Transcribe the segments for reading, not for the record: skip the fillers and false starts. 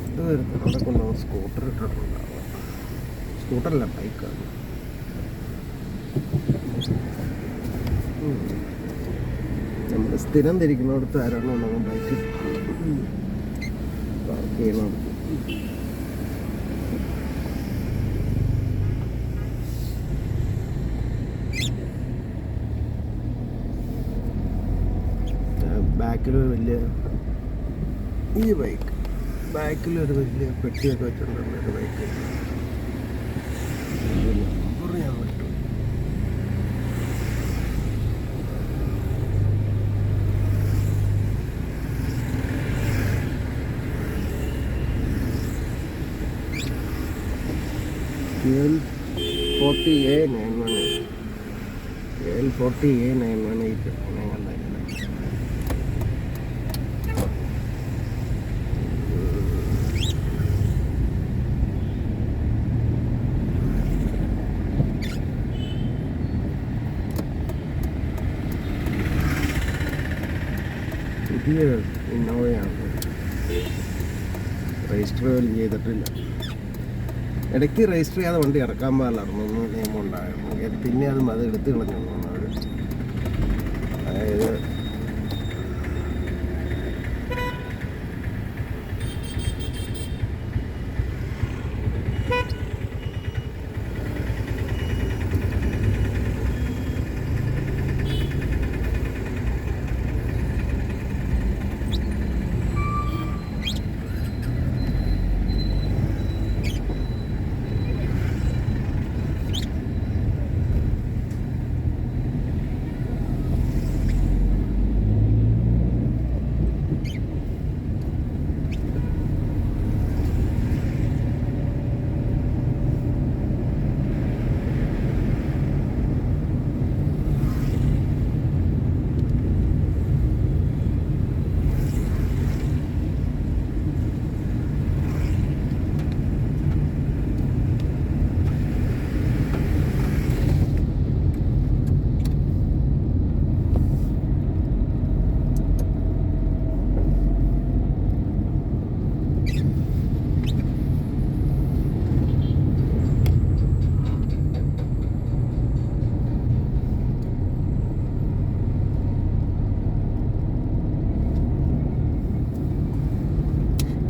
ഇത് വരുന്നത് കൊണ്ടാവും സ്കൂട്ടർ ഇട്ടിട്ടുണ്ടാവുക. സ്കൂട്ടറല്ല, ബൈക്കാണ്. നമ്മൾ സ്ഥിരം തിരിക്കുന്നിടത്ത് ആരാണ് നമ്മൾ ബൈക്ക് പാർക്ക് ചെയ്യണം. ബാക്കിലൊരു വലിയ ഈ ബൈക്ക്, ബാക്കിലൊരു വലിയ പെട്ടിയൊക്കെ വെച്ചിട്ടുള്ള ഒരു ബൈക്ക്. നമ്പർ ഞാൻ വിട്ടു. AL40A918 AL40A918 അങ്ങനെ കണ്ടായിരുന്നു. പുതിയ ഇന്നോവയാണ്, രജിസ്റ്റർ പോലും ചെയ്തിട്ടില്ല. ഇടയ്ക്ക് രജിസ്റ്റർ ചെയ്യാതെ വണ്ടി ഇറക്കാൻ പാടില്ലായിരുന്നു നിയമം ഉണ്ടായിരുന്നു. പിന്നെ അത് എടുത്ത് കളഞ്ഞു അവർ. അതായത്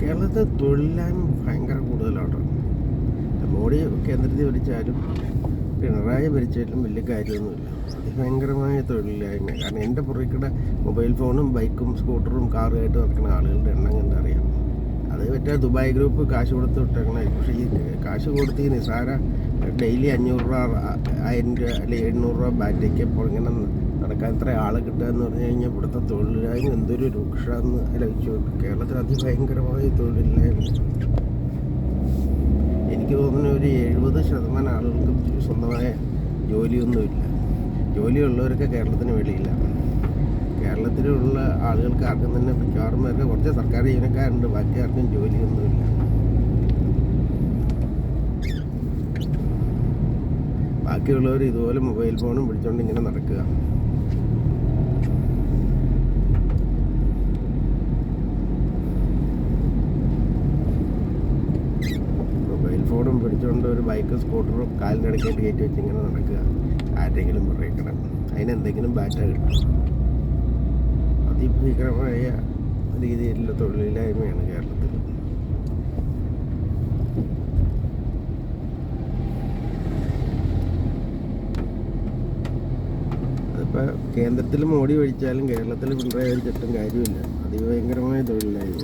കേരളത്തിൽ തൊഴിലില്ലായ്മ ഭയങ്കര കൂടുതലാണ്. മോഡി കേന്ദ്രത്തിൽ ഭരിച്ചാലും പിണറായി ഭരിച്ചാലും വലിയ കാര്യമൊന്നുമില്ല. അതിഭയങ്കരമായ തൊഴിലില്ലായ്മ. കാരണം എൻ്റെ പുറകിടെ മൊബൈൽ ഫോണും ബൈക്കും സ്കൂട്ടറും കാറുമായിട്ട് നടക്കുന്ന ആളുകളുടെ എണ്ണം കണ്ടറിയാം. അത് മറ്റേ ദുബായ് ഗ്രൂപ്പ് കാശ് കൊടുത്ത് വിട്ടേക്കണായിരിക്കും. പക്ഷേ ഈ കാശ് കൊടുത്ത് ഈ നിസാര ഡെയിലി 500 രൂപ 1000 രൂപ അല്ലെങ്കിൽ 700 രൂപ ബാറ്റയ്ക്ക് അപ്പോൾ ഇങ്ങനെ നടക്കാൻ ഇത്ര ആളെ കിട്ടുക എന്ന് പറഞ്ഞു കഴിഞ്ഞാൽ ഇവിടുത്തെ തൊഴിലില്ലായ്മ എന്തൊരു രൂക്ഷമെന്ന് ആലോചിച്ചു നോക്കും. കേരളത്തിൽ അതിഭയങ്കരമായ തൊഴിലില്ലായ്മ. എനിക്ക് തോന്നുന്നു ഒരു 70% ആളുകൾക്ക് സ്വന്തമായ ജോലിയൊന്നുമില്ല. ജോലിയുള്ളവരൊക്കെ കേരളത്തിന് വെളിയില്ല. കേരളത്തിലുള്ള ആളുകൾക്ക് ആർക്കും തന്നെ മിക്കവാറും പേർക്ക് കുറച്ച് സർക്കാർ ജീവനക്കാരുണ്ട്, ബാക്കി ആർക്കും ജോലിയൊന്നുമില്ല. ബാക്കിയുള്ളവർ ഇതുപോലെ മൊബൈൽ ഫോണും പിടിച്ചുകൊണ്ട് ഇങ്ങനെ നടക്കുക. മൊബൈൽ ഫോണും പിടിച്ചുകൊണ്ട് ഒരു ബൈക്കും സ്കൂട്ടറും കാലിൻ്റെ ഇടയ്ക്കായിട്ട് കയറ്റി വെച്ച് ഇങ്ങനെ നടക്കുക. ആരെങ്കിലും പറയിക്കണം, അതിനെന്തെങ്കിലും ബാറ്റ കിട്ടും. അതിഭീകരമായ രീതിയിലുള്ള തൊഴിലില്ലായ്മയാണ് കേരളത്തിൽ. അതിപ്പോൾ കേന്ദ്രത്തിൽ മോഡി ഭരിച്ചാലും കേരളത്തിൽ പിണറായി ഭരിച്ചിട്ടും കാര്യമില്ല. അതിഭയങ്കരമായ തൊഴിലില്ലായ്മ.